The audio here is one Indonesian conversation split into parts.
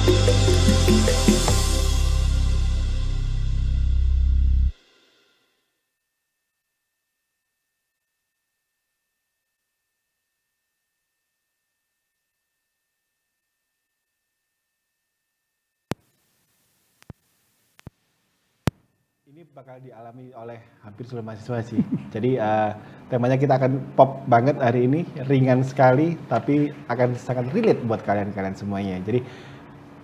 Ini bakal dialami oleh hampir seluruh mahasiswa sih. Jadi temanya kita akan pop banget hari ini, ringan sekali, tapi akan sangat relate buat kalian-kalian semuanya. Jadi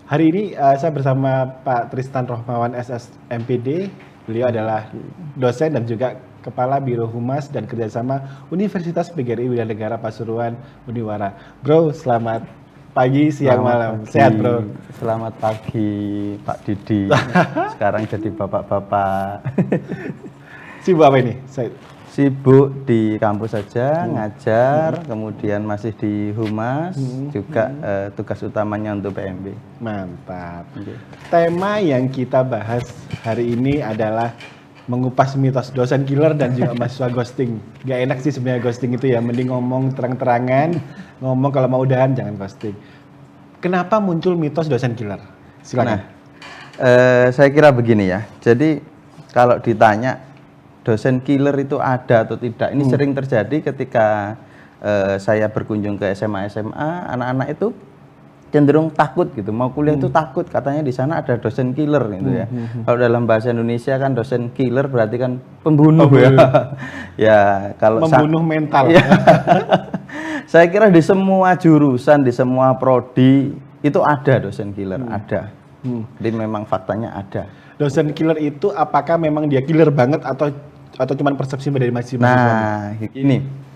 hari ini saya bersama Pak Tristan Rohmawan SSMPD. Beliau adalah dosen dan juga Kepala Biro Humas dan Kerjasama Universitas PGRI Widyadegara Pasuruan Uniwara. Bro, selamat pagi, siang, malam. Pagi. Sehat, bro? Selamat pagi, Pak Didi. Sekarang jadi bapak-bapak. Sibuk apa ini? Sibuk di kampus saja, ngajar, kemudian masih di Humas, juga tugas utamanya untuk PMB. Mantap. Tema yang kita bahas hari ini adalah mengupas mitos dosen killer dan juga mahasiswa ghosting. Gak enak sih sebenarnya ghosting itu ya, mending ngomong terang-terangan, ngomong kalau mau udahan jangan ghosting. Kenapa muncul mitos dosen killer? Silakan. Nah, saya kira begini ya. Jadi kalau ditanya dosen killer itu ada atau tidak, ini sering terjadi ketika saya berkunjung ke SMA, anak-anak itu cenderung takut gitu, mau kuliah itu takut, katanya di sana ada dosen killer gitu ya. Kalau dalam bahasa Indonesia kan dosen killer berarti kan pembunuh ya. Ya kalau membunuh mental. Ya. Saya kira di semua jurusan, di semua prodi itu ada dosen killer, ada. Jadi memang faktanya ada. Dosen killer itu apakah memang dia killer banget atau cuma persepsi dari mahasiswa? Nah, gini.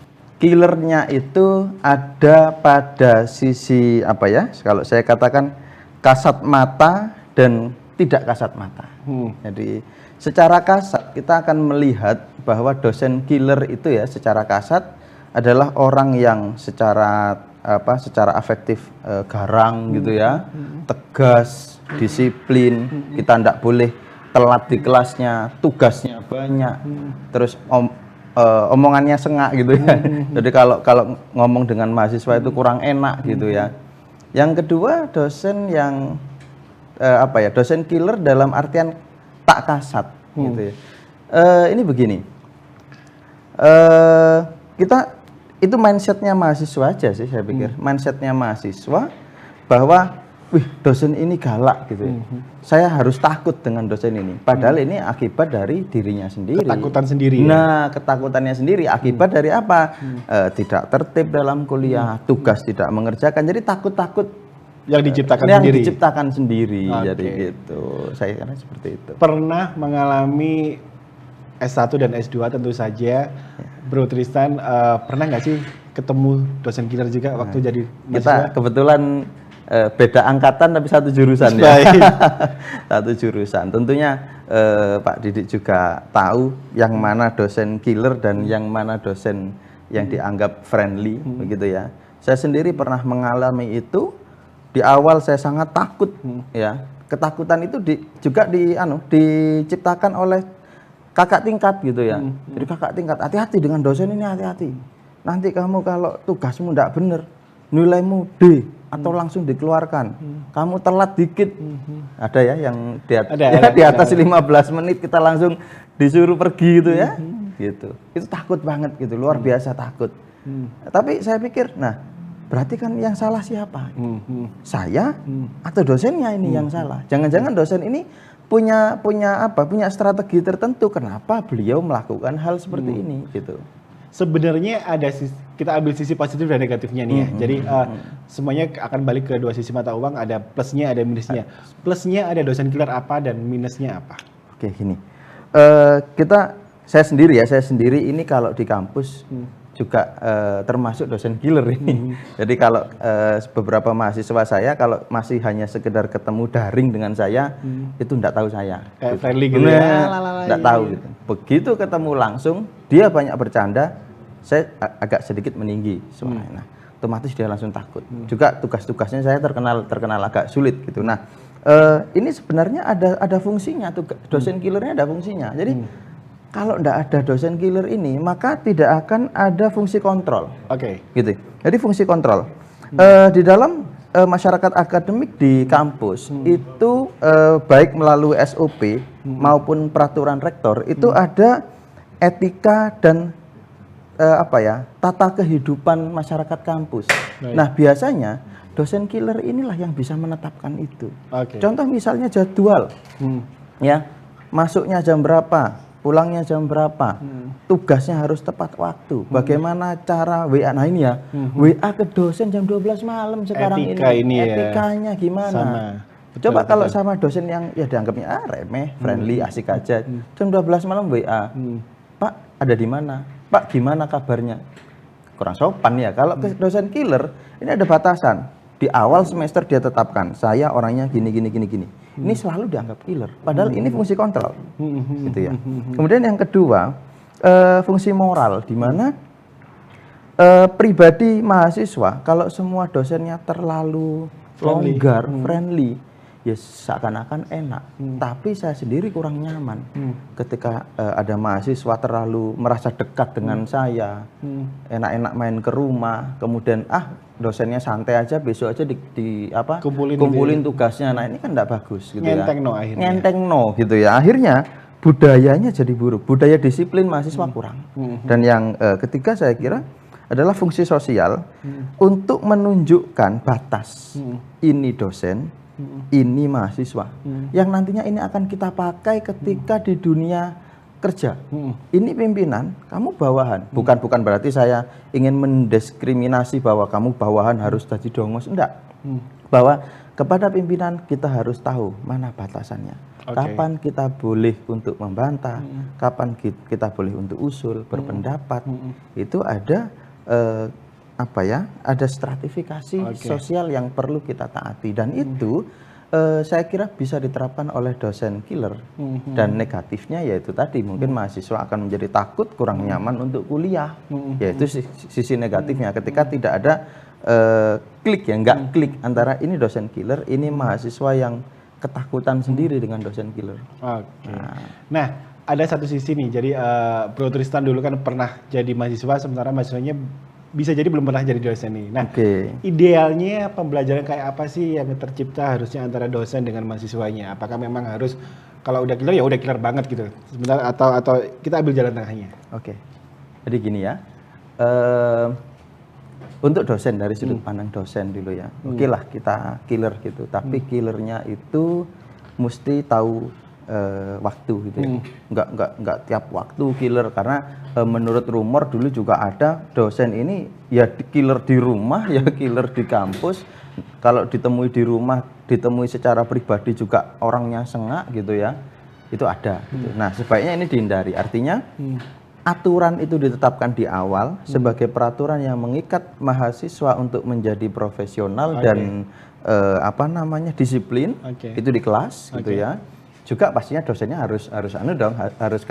Killernya itu ada pada sisi apa ya? Kalau saya katakan kasat mata dan tidak kasat mata. Jadi secara kasat kita akan melihat bahwa dosen killer itu ya secara kasat adalah orang yang secara afektif garang gitu ya, tegas, disiplin, kita tidak boleh telat di kelasnya, tugasnya banyak, terus omongannya sengak gitu ya. Jadi kalau ngomong dengan mahasiswa itu kurang enak gitu ya. Yang kedua dosen yang dosen killer dalam artian tak kasat gitu ya. Ini begini, kita itu mindsetnya mahasiswa aja sih saya pikir. Mindsetnya mahasiswa bahwa wih dosen ini galak gitu ya. Saya harus takut dengan dosen ini. Padahal ini akibat dari dirinya sendiri. Ketakutan sendiri. Nah, ketakutannya sendiri akibat dari apa? Tidak tertib dalam kuliah, tugas tidak mengerjakan. Jadi takut-takut yang diciptakan sendiri. Okay. Jadi gitu. Saya kira seperti itu. Pernah mengalami S1 dan S2 tentu saja. Bro Tristan, pernah nggak sih ketemu dosen killer juga waktu jadi mahasiswa? Kita kebetulan beda angkatan tapi satu jurusan ya. Satu jurusan. Tentunya Pak Didik juga tahu yang mana dosen killer dan yang mana dosen yang dianggap friendly begitu ya. Saya sendiri pernah mengalami itu. Di awal saya sangat takut ya. Ketakutan itu juga diciptakan oleh kakak tingkat gitu ya. Jadi kakak tingkat, hati-hati dengan dosen ini, hati-hati. Nanti kamu kalau tugasmu tidak benar, nilaimu D atau langsung dikeluarkan. Kamu telat dikit. Ada ya yang di atas 15 menit kita langsung disuruh pergi gitu ya. Gitu. Itu takut banget gitu, luar biasa takut. Tapi saya pikir, nah berarti kan yang salah siapa? Saya atau dosennya ini yang salah? Jangan-jangan dosen ini punya strategi tertentu kenapa beliau melakukan hal seperti ini gitu. Sebenarnya kita ambil sisi positif dan negatifnya nih ya. Jadi semuanya akan balik ke dua sisi mata uang, ada plusnya, ada minusnya. Plusnya ada dosen killer apa dan minusnya apa? Oke, gini. Saya sendiri ini kalau di kampus juga termasuk dosen killer ini. Jadi kalau beberapa mahasiswa saya kalau masih hanya sekedar ketemu daring dengan saya itu enggak tahu saya. Kayak friendly gitu ya. Enggak tahu gitu. Begitu ketemu langsung dia banyak bercanda, saya agak sedikit meninggi suaranya. Nah, otomatis dia langsung takut. Juga tugas-tugasnya saya terkenal agak sulit gitu. Nah, ini sebenarnya ada fungsinya tuh dosen killernya ada fungsinya. Jadi kalau tidak ada dosen killer ini, maka tidak akan ada fungsi kontrol. Oke. Gitu. Jadi fungsi kontrol. Di dalam masyarakat akademik di kampus itu baik melalui SOP maupun peraturan rektor itu ada etika dan tata kehidupan masyarakat kampus. Baik. Nah, biasanya dosen killer inilah yang bisa menetapkan itu. Oke. Contoh misalnya jadwal, ya, masuknya jam berapa, pulangnya jam berapa, tugasnya harus tepat waktu. Bagaimana cara WA? Nah ini ya, WA ke dosen jam 12 malam sekarang Etika ini ya. etikanya gimana? Sama. Coba kalau sama dosen yang ya dianggapnya remeh, friendly, asik aja. Jam 12 malam WA. Pak, ada di mana? Pak, gimana kabarnya? Kurang sopan ya. Kalau ke dosen killer, ini ada batasan. Di awal semester dia tetapkan, saya orangnya gini. Ini selalu dianggap killer. Padahal ini fungsi kontrol. Gitu ya. Kemudian yang kedua, fungsi moral, di mana pribadi mahasiswa, kalau semua dosennya terlalu longgar, friendly, ya seakan-akan enak. Tapi saya sendiri kurang nyaman ketika ada mahasiswa terlalu merasa dekat dengan saya, enak-enak main ke rumah, kemudian dosennya santai aja, besok aja kumpulin tugasnya. Nah ini kan enggak bagus gitu Ngenteng gitu ya. Akhirnya budayanya jadi buruk, budaya disiplin mahasiswa kurang. Dan yang ketiga saya kira adalah fungsi sosial untuk menunjukkan batas. Ini dosen, ini mahasiswa yang nantinya ini akan kita pakai ketika di dunia kerja. Ini pimpinan, kamu bawahan. Bukan berarti saya ingin mendiskriminasi bahwa kamu bawahan harus jadi dongos, enggak. Bahwa kepada pimpinan kita harus tahu mana batasannya. Kapan kita boleh untuk membantah, kapan kita boleh untuk usul, berpendapat. Itu ada ada stratifikasi sosial yang perlu kita taati, dan itu saya kira bisa diterapkan oleh dosen killer. Dan negatifnya yaitu tadi mungkin mahasiswa akan menjadi takut, kurang nyaman untuk kuliah. Yaitu sisi negatifnya ketika tidak ada nggak klik antara ini dosen killer, ini mahasiswa yang ketakutan sendiri dengan dosen killer. Nah, ada satu sisi nih, jadi Bro Tristan dulu kan pernah jadi mahasiswa, sementara mahasiswanya bisa jadi belum pernah jadi dosen nih. Nah, idealnya pembelajaran kayak apa sih yang tercipta harusnya antara dosen dengan mahasiswanya? Apakah memang harus kalau udah killer ya udah killer banget gitu? Sebentar atau kita ambil jalan tengahnya? Jadi gini ya. Untuk dosen dari sudut pandang dosen dulu ya. Lah kita killer gitu, tapi killernya itu mesti tahu waktu gitu ya. Enggak tiap waktu killer, karena menurut rumor dulu juga ada dosen ini ya killer di rumah ya killer di kampus. Kalau ditemui di rumah, ditemui secara pribadi juga orangnya sengak gitu ya. Itu ada gitu. Nah, sebaiknya ini dihindari. Artinya aturan itu ditetapkan di awal sebagai peraturan yang mengikat mahasiswa untuk menjadi profesional dan disiplin. Itu di kelas gitu ya. Juga pastinya dosennya harus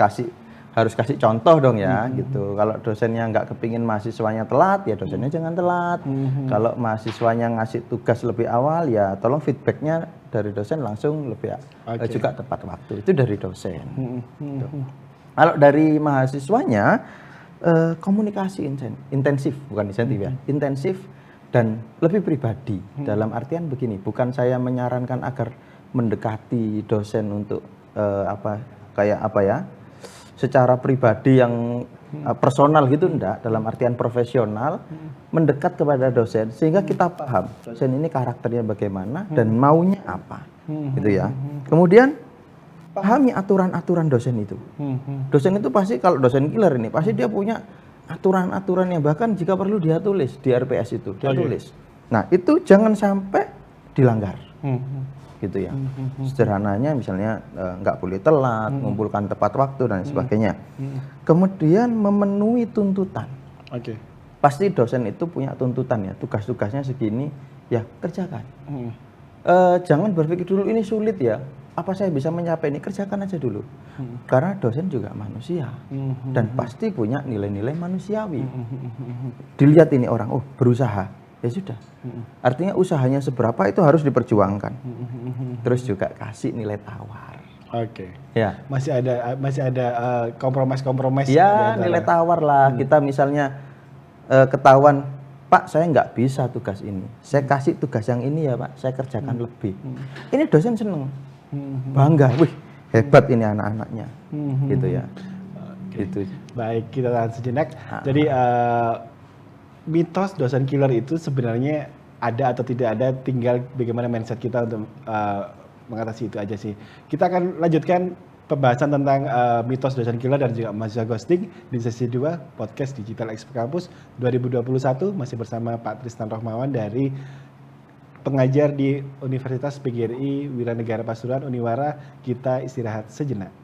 kasih contoh dong ya gitu. Kalau dosennya nggak kepingin mahasiswanya telat, ya dosennya jangan telat. Kalau mahasiswanya ngasih tugas lebih awal, ya tolong feedbacknya dari dosen langsung lebih juga tepat waktu. Itu dari dosen. Gitu. Kalau dari mahasiswanya komunikasi intensif, bukan insentif ya, intensif dan lebih pribadi. Dalam artian begini, bukan saya menyarankan agar mendekati dosen untuk secara pribadi yang personal gitu, enggak, dalam artian profesional, mendekat kepada dosen sehingga kita paham dosen ini karakternya bagaimana dan maunya apa gitu ya. Kemudian pahami aturan-aturan dosen itu. Dosen itu pasti, kalau dosen killer ini pasti dia punya aturan-aturan yang bahkan jika perlu dia tulis di RPS itu, dia tulis. Nah, itu jangan sampai dilanggar. Gitu ya. Sederhananya misalnya nggak boleh telat, mengumpulkan tepat waktu dan sebagainya. Kemudian memenuhi tuntutan. Pasti dosen itu punya tuntutan ya, tugas-tugasnya segini, ya kerjakan. Jangan berpikir dulu ini sulit ya, apa saya bisa mencapai ini, kerjakan aja dulu. Karena dosen juga manusia dan pasti punya nilai-nilai manusiawi. Dilihat ini orang, berusaha, ya sudah. Artinya usahanya seberapa itu harus diperjuangkan. Terus juga kasih nilai tawar. Ya. Masih ada kompromis. Ya, nilai tawar lah. Kita misalnya ketahuan Pak saya nggak bisa tugas ini, saya kasih tugas yang ini ya Pak, saya kerjakan lebih. Ini dosen seneng, bangga, wih hebat ini anak-anaknya, gitu ya. Gitu. Baik, kita tahan sejenak. Jadi mitos dosen killer itu sebenarnya ada atau tidak ada, tinggal bagaimana mindset kita untuk mengatasi itu aja sih. Kita akan lanjutkan pembahasan tentang mitos dosen killer dan juga mahasiswa ghosting di sesi 2 podcast Digital Expo Campus 2021, masih bersama Pak Tristan Rohmawan dari pengajar di Universitas PGRI Wiranegara Pasuruan Uniwara. Kita istirahat sejenak.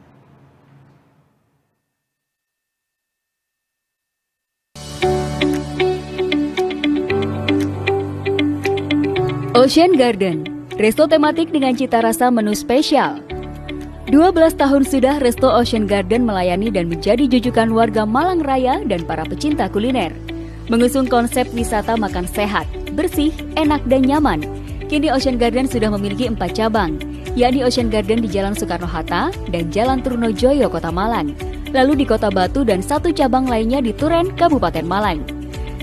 Ocean Garden, resto tematik dengan cita rasa menu spesial. 12 tahun sudah resto Ocean Garden melayani dan menjadi jujukan warga Malang Raya dan para pecinta kuliner. Mengusung konsep wisata makan sehat, bersih, enak, dan nyaman. Kini Ocean Garden sudah memiliki 4 cabang, yakni Ocean Garden di Jalan Soekarno-Hatta dan Jalan Trunojoyo, Kota Malang. Lalu di Kota Batu dan 1 cabang lainnya di Turen, Kabupaten Malang.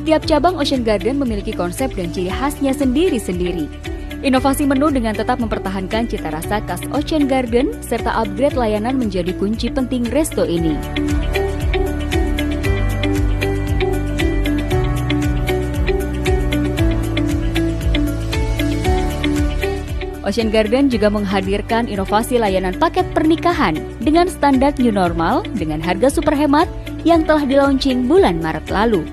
Tiap cabang Ocean Garden memiliki konsep dan ciri khasnya sendiri-sendiri. Inovasi menu dengan tetap mempertahankan cita rasa khas Ocean Garden serta upgrade layanan menjadi kunci penting resto ini. Ocean Garden juga menghadirkan inovasi layanan paket pernikahan dengan standar new normal dengan harga super hemat yang telah di-launching bulan Maret lalu.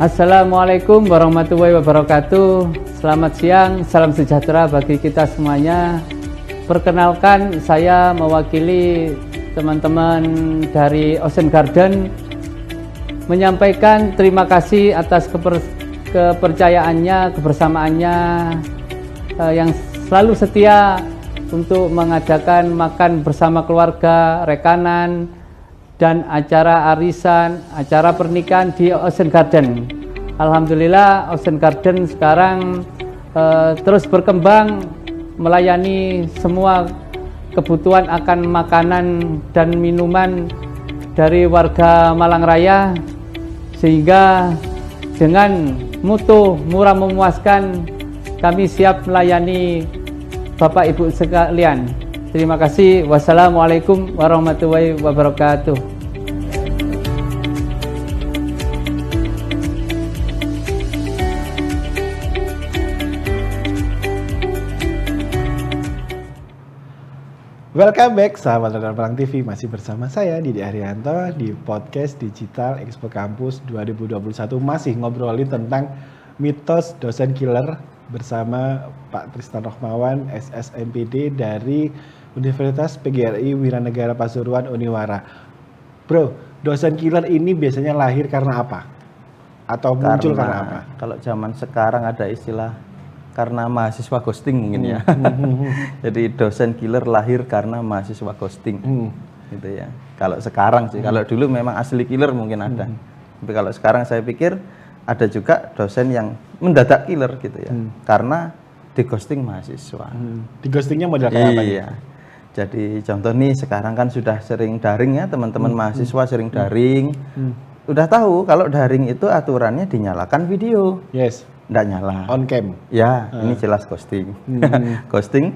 Assalamualaikum warahmatullahi wabarakatuh. Selamat siang, salam sejahtera bagi kita semuanya. Perkenalkan, saya mewakili teman-teman dari Ocean Garden menyampaikan terima kasih atas kepercayaannya, kebersamaannya yang selalu setia untuk mengadakan makan bersama keluarga, rekanan, dan acara arisan, acara pernikahan di Ocean Garden. Alhamdulillah Ocean Garden sekarang terus berkembang, melayani semua kebutuhan akan makanan dan minuman dari warga Malang Raya, sehingga dengan mutu murah memuaskan kami siap melayani Bapak Ibu sekalian. Terima kasih. Wassalamualaikum warahmatullahi wabarakatuh. Welcome back sahabat Radar Malang TV, masih bersama saya Didi Arianto di podcast Digital Expo Campus 2021, masih ngobrolin tentang mitos dosen killer bersama Pak Tristan Rohmawan, SSMPD dari Universitas PGRI Wiranegara Pasuruan Uniwara. Bro, dosen killer ini biasanya lahir karena apa? Atau muncul karena apa? Kalau zaman sekarang ada istilah karena mahasiswa ghosting mungkin ya. Jadi dosen killer lahir karena mahasiswa ghosting. Gitu ya. Kalau sekarang sih, kalau dulu memang asli killer mungkin ada. Tapi kalau sekarang saya pikir ada juga dosen yang mendadak killer gitu ya. Karena di ghosting mahasiswa. Di ghostingnya model kayak apa? Iya. Jadi contoh nih sekarang kan sudah sering daring ya, teman-teman mahasiswa sering daring. Udah tahu kalau daring itu aturannya dinyalakan video. Yes. Nggak nyala. On cam. Ya, ini jelas ghosting. Ghosting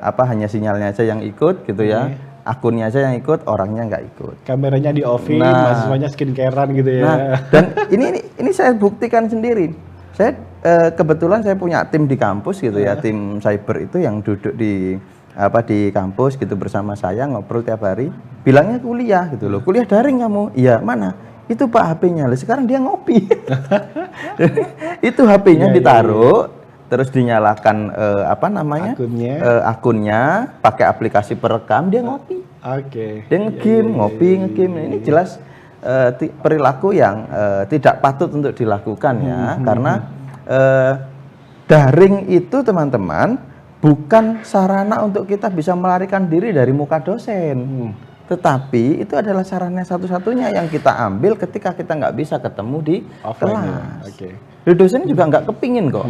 hanya sinyalnya aja yang ikut gitu ya. Akunnya aja yang ikut, orangnya nggak ikut. Kameranya di off, mahasiswanya skincarean gitu ya. Nah, dan ini saya buktikan sendiri. Saya kebetulan saya punya tim di kampus gitu ya, tim cyber itu yang duduk di kampus gitu bersama saya, ngobrol tiap hari. Bilangnya kuliah gitu loh. Kuliah daring kamu? Iya, mana? Itu Pak HP-nya. Sekarang dia ngopi. Itu HP-nya ditaruh, terus dinyalakan akunnya, pakai aplikasi perekam, dia ngopi. Oke. Dia ngegame, ngopi. Ini jelas perilaku yang tidak patut untuk dilakukan ya, karena daring itu teman-teman bukan sarana untuk kita bisa melarikan diri dari muka dosen. Tetapi itu adalah sarana satu-satunya yang kita ambil ketika kita nggak bisa ketemu di kelas. Oke. Dosen juga nggak kepingin kok.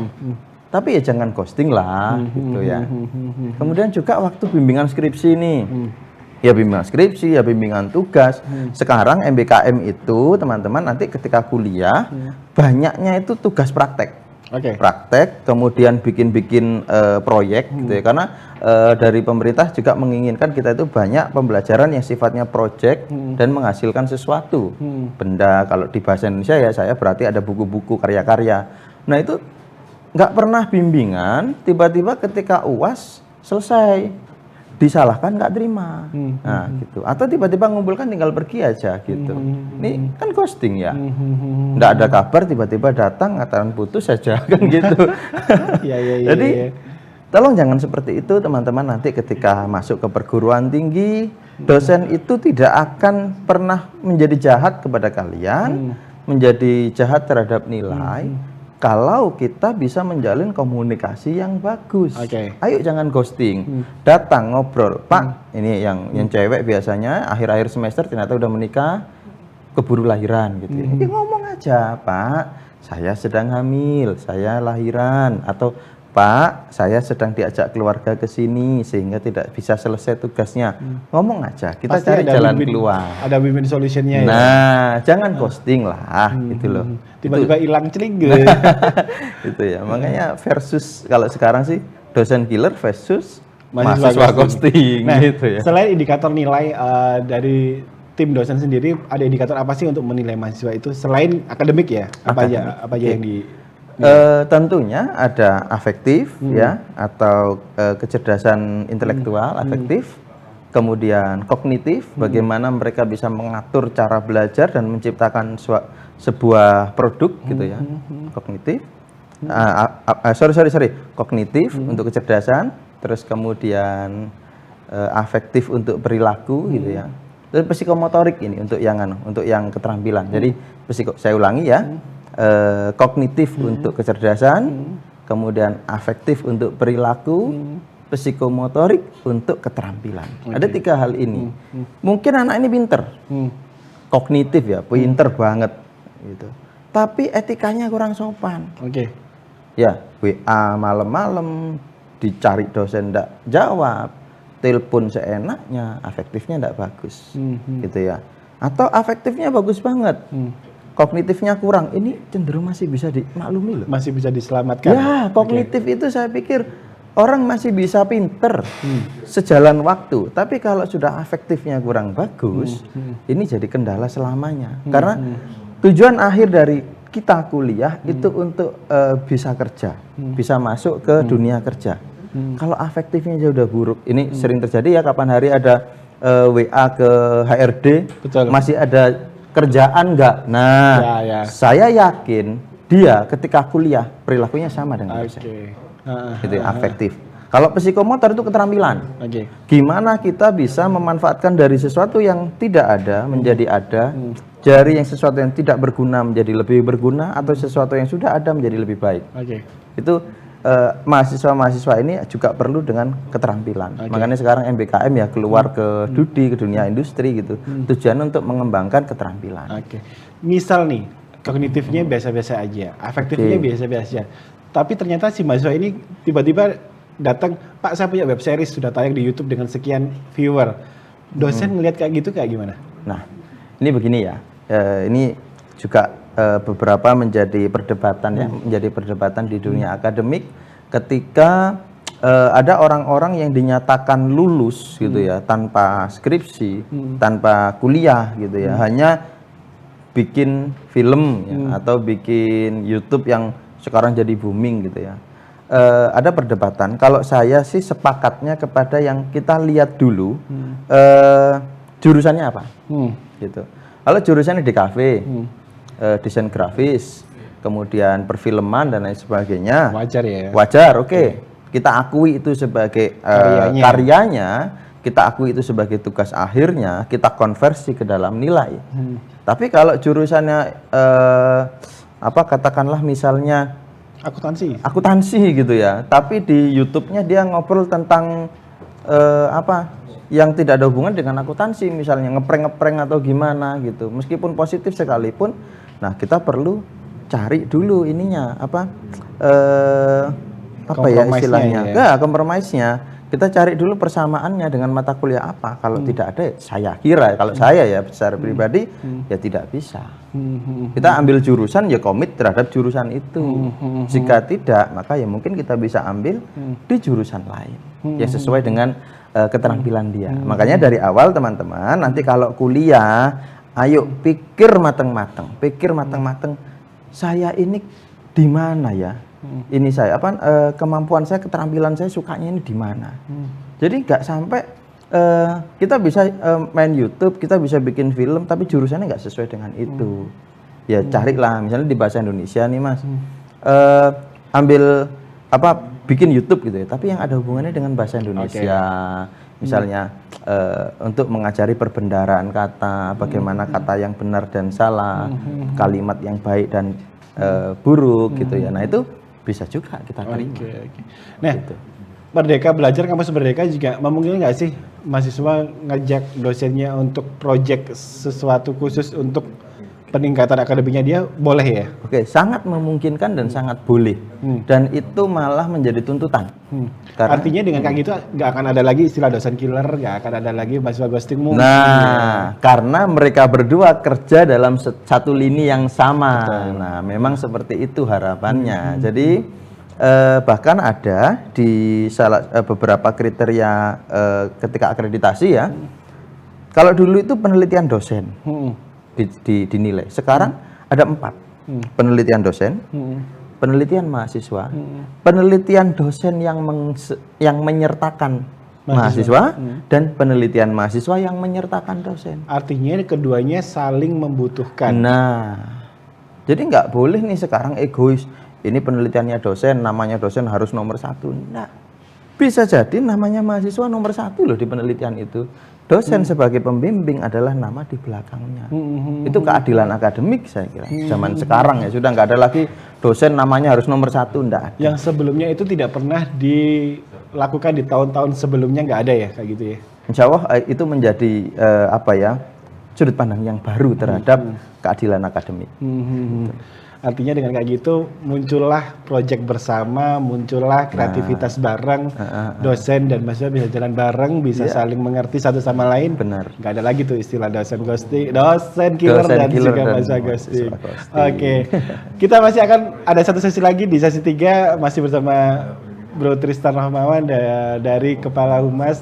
Tapi ya jangan ghosting lah, gitu ya. Kemudian juga waktu bimbingan skripsi nih. Ya bimbingan skripsi, ya bimbingan tugas. Sekarang MBKM itu teman-teman nanti ketika kuliah banyaknya itu tugas praktek. Praktek, kemudian bikin proyek gitu ya. Karena dari pemerintah juga menginginkan kita itu banyak pembelajaran yang sifatnya proyek dan menghasilkan sesuatu. Benda, kalau di bahasa Indonesia ya saya berarti ada buku-buku karya-karya. Nah itu nggak pernah bimbingan, tiba-tiba ketika UAS selesai disalahkan nggak terima, nah gitu. Atau tiba-tiba ngumpulkan tinggal pergi aja gitu. Ini kan ghosting ya, nggak ada kabar, tiba-tiba datang ngatakan putus saja kan gitu. Jadi tolong jangan seperti itu teman-teman. Nanti ketika masuk ke perguruan tinggi, dosen itu tidak akan pernah menjadi jahat kepada kalian, menjadi jahat terhadap nilai. Kalau kita bisa menjalin komunikasi yang bagus. Ayo jangan ghosting. Datang ngobrol. Pak, ini yang cewek biasanya akhir-akhir semester ternyata udah menikah, keburu lahiran gitu. Ya ngomong aja, Pak, saya sedang hamil, saya lahiran, atau Pak, saya sedang diajak keluarga ke sini sehingga tidak bisa selesai tugasnya. Ngomong aja, kita pasti cari jalan keluar. Ada win-win solutionnya ya. Nah, jangan ghosting lah, gitu loh. Tiba-tiba hilang celing gitu. Itu ya, makanya versus kalau sekarang sih dosen killer versus mahasiswa ghosting. Nah, gitu ya. Selain indikator nilai dari tim dosen sendiri, ada indikator apa sih untuk menilai mahasiswa itu selain akademik ya? Apa aja yang di tentunya ada afektif ya, atau kecerdasan intelektual afektif, kemudian kognitif, bagaimana mereka bisa mengatur cara belajar dan menciptakan sebuah produk gitu ya, kognitif. Kognitif untuk kecerdasan, terus kemudian afektif untuk perilaku gitu ya. Terus psikomotorik ini untuk yang keterampilan. Jadi saya ulangi ya. Kognitif untuk kecerdasan, kemudian afektif untuk perilaku, psikomotorik untuk keterampilan. Ada 3 hal ini. Mungkin anak ini pinter, kognitif ya, pinter banget gitu. Tapi etikanya kurang sopan. Ya, WA malam-malam, dicari dosen ndak jawab, telepon seenaknya, afektifnya ndak bagus, gitu ya. Atau afektifnya bagus banget. Kognitifnya kurang, ini cenderung masih bisa dimaklumi loh. Masih bisa diselamatkan. Ya, kognitif itu saya pikir orang masih bisa pinter sejalan waktu. Tapi kalau sudah afektifnya kurang bagus, ini jadi kendala selamanya. Karena tujuan akhir dari kita kuliah itu untuk bisa kerja, bisa masuk ke dunia kerja. Kalau afektifnya sudah buruk, ini sering terjadi ya, kapan hari ada WA ke HRD, masih ada kerjaan enggak? Nah, saya yakin dia ketika kuliah perilakunya sama dengan dosen. Itu ya, afektif. Kalau psikomotor itu keterampilan. Gimana kita bisa memanfaatkan dari sesuatu yang tidak ada menjadi ada, dari yang sesuatu yang tidak berguna menjadi lebih berguna, atau sesuatu yang sudah ada menjadi lebih baik. Itu mahasiswa-mahasiswa ini juga perlu dengan keterampilan. Makanya sekarang MBKM ya keluar ke ke dunia industri gitu. Tujuan untuk mengembangkan keterampilan. Misal nih, kognitifnya biasa-biasa aja, afektifnya biasa-biasa aja. Tapi ternyata si mahasiswa ini tiba-tiba datang, Pak saya punya web series sudah tayang di YouTube dengan sekian viewer. Dosen ngelihat kayak gitu kayak gimana? Nah, ini begini ya. Ini juga beberapa menjadi perdebatan ya, menjadi perdebatan di dunia akademik ketika ada orang-orang yang dinyatakan lulus gitu ya, tanpa skripsi, tanpa kuliah gitu ya, hanya bikin film ya, atau bikin YouTube yang sekarang jadi booming gitu ya. Ada perdebatan. Kalau saya sih sepakatnya kepada yang kita lihat dulu jurusannya apa, gitu. Kalau jurusannya di kafe, desain grafis, kemudian perfilman dan lain sebagainya, Wajar ya. wajar, oke. Kita akui itu sebagai karyanya, kita akui itu sebagai tugas akhirnya, kita konversi ke dalam nilai. Tapi kalau jurusannya katakanlah misalnya akuntansi gitu ya, tapi di YouTube-nya dia ngobrol tentang yang tidak ada hubungan dengan akuntansi, misalnya ngeprank atau gimana gitu, meskipun positif sekalipun, nah kita perlu cari dulu ininya ya istilahnya, kompromisnya. Kita cari dulu persamaannya dengan mata kuliah apa. Kalau tidak ada, saya kira kalau saya ya secara pribadi ya tidak bisa. Kita ambil jurusan ya komit terhadap jurusan itu. Jika tidak, maka ya mungkin kita bisa ambil di jurusan lain ya sesuai dengan keterampilan dia. Makanya dari awal teman-teman, nanti kalau kuliah, ayo pikir matang-matang. Saya ini di mana ya? Ini saya kemampuan saya, keterampilan saya, sukanya ini di mana. Jadi nggak sampai kita bisa main YouTube, kita bisa bikin film, tapi jurusannya nggak sesuai dengan itu. Ya carilah, misalnya di bahasa Indonesia nih Mas, ambil bikin YouTube gitu ya, tapi yang ada hubungannya dengan bahasa Indonesia. Misalnya untuk mengajari perbendaharaan kata, bagaimana kata yang benar dan salah, kalimat yang baik dan buruk gitu ya. Nah itu bisa juga kita terima. Nah, gitu. Merdeka Belajar, Kampus Merdeka juga memungkinkan nggak sih mahasiswa ngajak dosennya untuk proyek sesuatu khusus untuk peningkatan akademinya dia, boleh ya? Oke, sangat memungkinkan dan sangat boleh. Dan itu malah menjadi tuntutan. Karena, artinya dengan kayak gitu nggak akan ada lagi istilah dosen killer, nggak akan ada lagi mahasiswa ghosting mungkin. Nah, karena mereka berdua kerja dalam satu lini yang sama. Betul. Nah, memang seperti itu harapannya. Jadi bahkan ada di beberapa kriteria ketika akreditasi ya. Kalau dulu itu penelitian dosen. Dinilai. Sekarang ada 4. Penelitian dosen, penelitian mahasiswa, penelitian dosen yang menyertakan mahasiswa, dan penelitian mahasiswa yang menyertakan dosen. Artinya keduanya saling membutuhkan. Nah, jadi nggak boleh nih sekarang egois. Ini penelitiannya dosen, namanya dosen harus nomor 1. Nah, bisa jadi namanya mahasiswa nomor 1 loh di penelitian itu. Dosen sebagai pembimbing adalah nama di belakangnya. Itu keadilan akademik saya kira. Zaman sekarang ya sudah nggak ada lagi dosen namanya harus nomor 1, nggak ada. Yang sebelumnya itu tidak pernah dilakukan di tahun-tahun sebelumnya, nggak ada ya kayak gitu ya? Insya Allah itu menjadi sudut pandang yang baru terhadap keadilan akademik. Artinya dengan kayak gitu muncullah proyek bersama, muncullah kreativitas bareng, dosen dan mahasiswa bisa jalan bareng, bisa saling mengerti satu sama lain. Benar. Nggak ada lagi tuh istilah dosen ghosting, dosen killer dan juga mahasiswa ghosting. Oke. Kita masih akan ada satu sesi lagi di sesi 3 masih bersama Bro Tristan Rahmawan dari Kepala Humas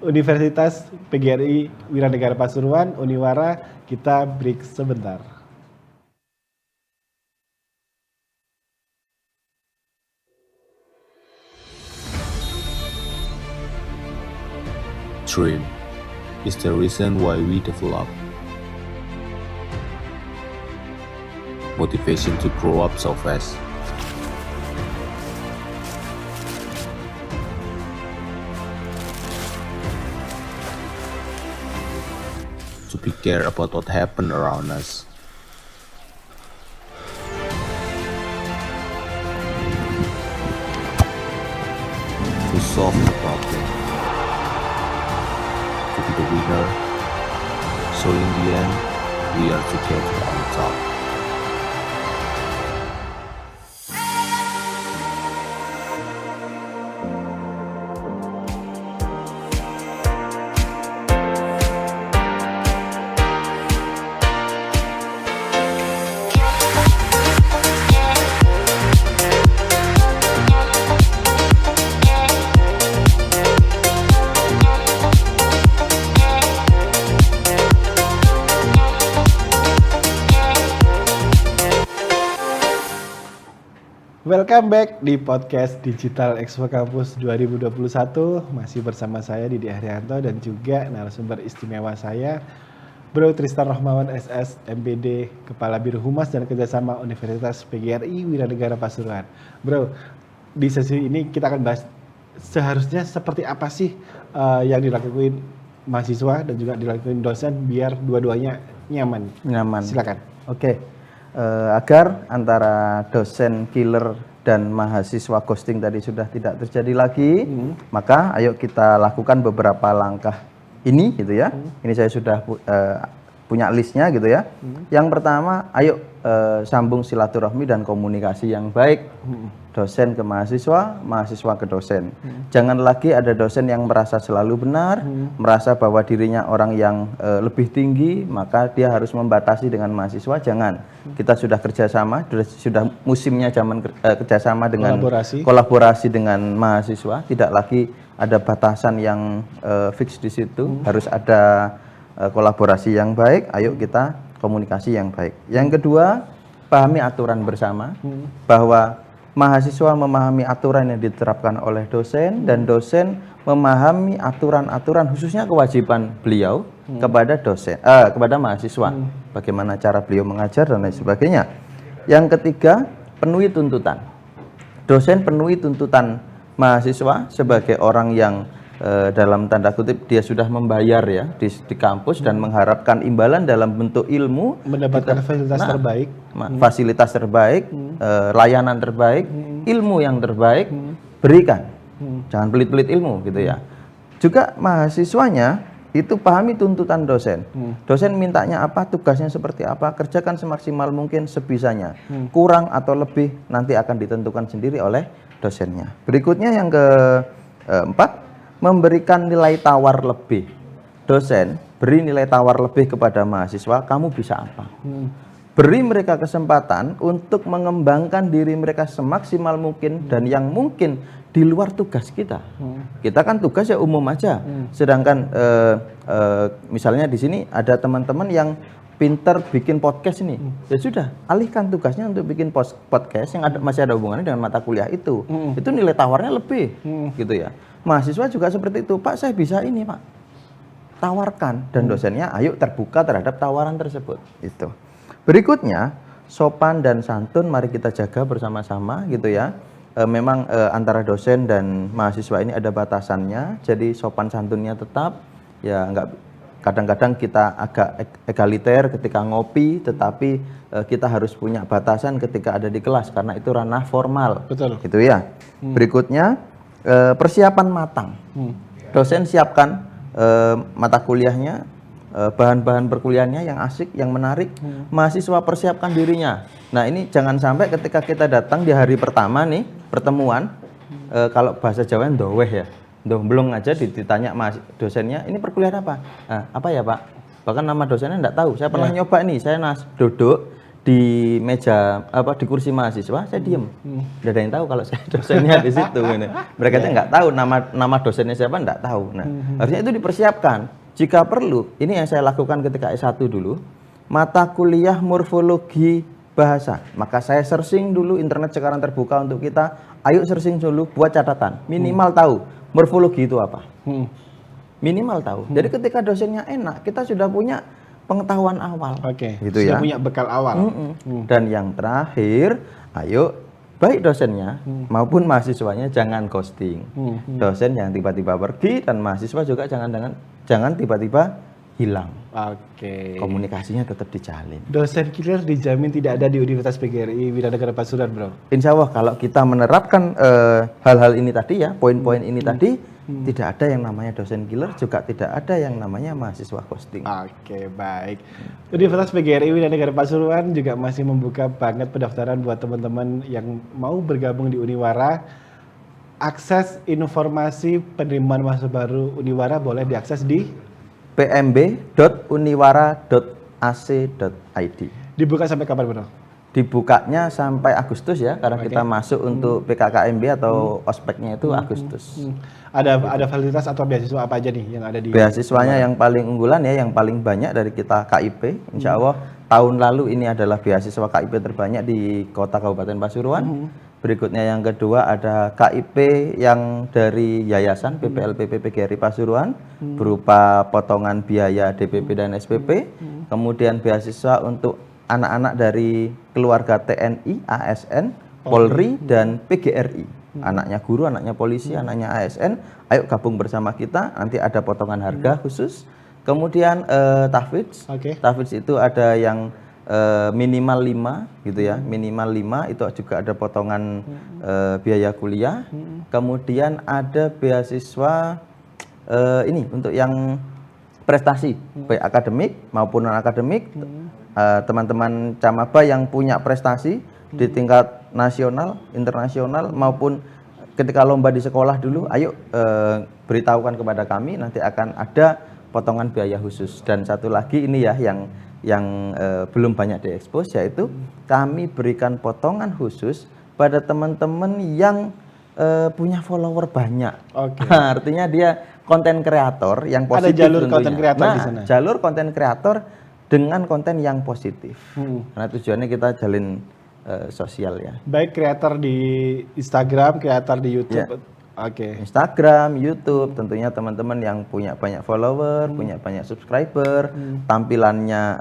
Universitas PGRI Wiranegara Pasuruan, Uniwara. Kita break sebentar. Dream is the reason why we develop. Motivation to grow up so fast. To be care about what happened around us. To solve the problem. To be the winner, so in the end, we are together on top. Welcome back di podcast Digital Expo Campus 2021. Masih bersama saya Didi Haryanto dan juga narasumber istimewa saya Bro Tristan Rohmawan SS MPD Kepala Biro Humas dan Kerjasama Universitas PGRI Wiranegara Pasuruan. Bro, di sesi ini kita akan bahas seharusnya seperti apa sih yang dilakukan mahasiswa dan juga dilakukan dosen biar dua-duanya nyaman. Silakan. Oke. Agar antara dosen killer dan mahasiswa ghosting tadi sudah tidak terjadi lagi, maka ayo kita lakukan beberapa langkah ini gitu ya. Ini saya sudah punya listnya gitu ya. Yang pertama, ayo sambung silaturahmi dan komunikasi yang baik. Dosen ke mahasiswa, mahasiswa ke dosen. Jangan lagi ada dosen yang merasa selalu benar, merasa bahwa dirinya orang yang lebih tinggi, maka dia harus membatasi dengan mahasiswa. Jangan. Kita sudah kerjasama, sudah musimnya zaman kerjasama dengan kolaborasi dengan mahasiswa. Tidak lagi ada batasan yang fix di situ. Harus ada kolaborasi yang baik. Ayo kita komunikasi yang baik. Yang kedua, pahami aturan bersama bahwa mahasiswa memahami aturan yang diterapkan oleh dosen dan dosen memahami aturan-aturan khususnya kewajiban beliau kepada dosen kepada mahasiswa, bagaimana cara beliau mengajar dan lain sebagainya. Yang ketiga, penuhi tuntutan. Dosen penuhi tuntutan mahasiswa sebagai orang yang dalam tanda kutip dia sudah membayar ya di kampus dan mengharapkan imbalan dalam bentuk ilmu, mendapatkan fasilitas terbaik, fasilitas terbaik, layanan terbaik, ilmu yang terbaik, berikan. Jangan pelit-pelit ilmu gitu ya. Juga mahasiswanya itu pahami tuntutan dosen. Dosen mintanya apa, tugasnya seperti apa, kerjakan semaksimal mungkin sebisanya. Kurang atau lebih nanti akan ditentukan sendiri oleh dosennya. Berikutnya yang keempat, memberikan nilai tawar lebih. Dosen beri nilai tawar lebih kepada mahasiswa, kamu bisa apa? Beri mereka kesempatan untuk mengembangkan diri mereka semaksimal mungkin dan yang mungkin di luar tugas kita. Kita kan tugas ya umum aja. Sedangkan misalnya di sini ada teman-teman yang pinter bikin podcast ini, ya sudah alihkan tugasnya untuk bikin podcast yang masih ada hubungannya dengan mata kuliah itu. Itu nilai tawarnya lebih, gitu ya. Mahasiswa juga seperti itu, Pak saya bisa ini Pak, tawarkan dan dosennya ayo terbuka terhadap tawaran tersebut. Itu. Berikutnya sopan dan santun mari kita jaga bersama-sama gitu ya. Memang antara dosen dan mahasiswa ini ada batasannya, jadi sopan santunnya tetap ya enggak. Kadang-kadang kita agak egaliter ketika ngopi, tetapi kita harus punya batasan ketika ada di kelas karena itu ranah formal. Betul. Gitu ya. Berikutnya persiapan matang. Dosen siapkan mata kuliahnya, bahan-bahan perkuliahannya yang asik, yang menarik. Mahasiswa persiapkan dirinya. Nah ini jangan sampai ketika kita datang di hari pertama nih pertemuan, kalau bahasa Jawa ndoweh ya. Belum aja ditanya dosennya, ini perkuliahan apa? Apa ya Pak? Bahkan nama dosennya enggak tahu. Saya pernah nyoba nih, saya duduk di meja di kursi mahasiswa, saya diem. Enggak ada yang tahu kalau saya dosennya di situ. Mereka aja enggak tahu nama dosennya siapa, enggak tahu. Nah, harusnya itu dipersiapkan. Jika perlu, ini yang saya lakukan ketika S1 dulu, mata kuliah morfologi bahasa. Maka saya searching dulu, internet sekarang terbuka untuk kita. Ayo searching dulu, buat catatan. Minimal tahu morfologi itu apa. Minimal tahu. Jadi ketika dosennya enak, kita sudah punya pengetahuan awal. Oke. Gitu sudah ya. punya bekal awal. Dan yang terakhir, ayo baik dosennya maupun mahasiswanya jangan ghosting. Dosen yang tiba-tiba pergi dan mahasiswa juga jangan tiba-tiba hilang. Oke. Komunikasinya tetap dijalin. Dosen killer dijamin tidak ada di Universitas PGRI Wiranegara Pasuruan, Bro. Insya Allah kalau kita menerapkan hal-hal ini tadi ya, poin-poin ini tadi, tidak ada yang namanya dosen killer, juga tidak ada yang namanya mahasiswa ghosting. Oke, baik. Universitas PGRI Wiranegara Pasuruan juga masih membuka banget pendaftaran buat teman-teman yang mau bergabung di Uniwara. Akses informasi penerimaan mahasiswa baru Uniwara boleh diakses di pmb.uniwara.ac.id. Dibuka sampai kapan, Bro? Dibukanya sampai Agustus ya, karena kita masuk untuk PKKMB atau ospeknya itu Agustus. Ada fasilitas atau beasiswa apa aja nih yang ada di? Beasiswanya yang paling unggulan ya, yang paling banyak dari kita KIP. Insya Allah tahun lalu ini adalah beasiswa KIP terbanyak di kota Kabupaten Pasuruan. Berikutnya yang kedua ada KIP yang dari Yayasan PPLPP PGRI Pasuruan berupa potongan biaya DPP dan SPP. Kemudian beasiswa untuk anak-anak dari keluarga TNI, ASN, Polri, dan PGRI. Anaknya guru, anaknya polisi, anaknya ASN. Ayo gabung bersama kita, nanti ada potongan harga khusus. Kemudian tahfidz. Tahfidz itu ada yang minimal 5 gitu ya, minimal 5 itu juga ada potongan biaya kuliah. Kemudian ada beasiswa ini untuk yang prestasi baik akademik maupun non akademik. Teman-teman Camaba yang punya prestasi di tingkat nasional, internasional maupun ketika lomba di sekolah dulu, ayo beritahukan kepada kami, nanti akan ada potongan biaya khusus. Dan satu lagi ini ya yang belum banyak diekspos, yaitu kami berikan potongan khusus pada teman-teman yang punya follower banyak. Artinya dia konten kreator yang positif. Ada jalur konten kreator di sana. Jalur konten kreator dengan konten yang positif. Karena tujuannya kita jalin sosial ya. Baik kreator di Instagram, kreator di YouTube. Instagram, YouTube, tentunya teman-teman yang punya banyak follower, punya banyak subscriber, tampilannya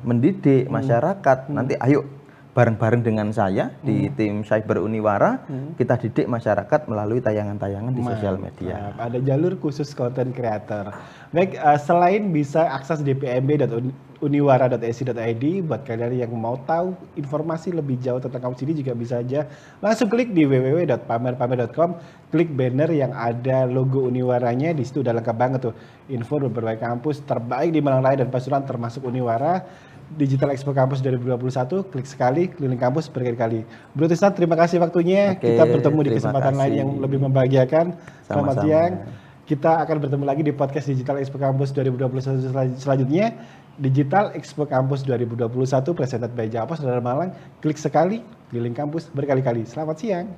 mendidik masyarakat. Nanti ayo bareng-bareng dengan saya di tim Cyber Uniwara, kita didik masyarakat melalui tayangan-tayangan di sosial media. Ada jalur khusus konten kreator. Baik, selain bisa akses dpmb.uniwara.ac.id, buat kalian yang mau tahu informasi lebih jauh tentang kampus ini juga bisa aja langsung klik di www.pamerpamer.com, klik banner yang ada logo Uniwaranya. Di situ udah lengkap banget tuh info berbagai kampus terbaik di Malang Raya dan Pasuruan termasuk Uniwara. Digital Expo Campus 2021, klik sekali, keliling kampus berkali-kali. Bro Tristan, terima kasih waktunya. Kita bertemu di kesempatan lain yang lebih membahagiakan. Selamat siang. Kita akan bertemu lagi di podcast Digital Expo Campus 2021 selanjutnya. Digital Expo Campus 2021 presented by Jawa Pos dari Malang. Klik sekali, keliling kampus berkali-kali. Selamat siang.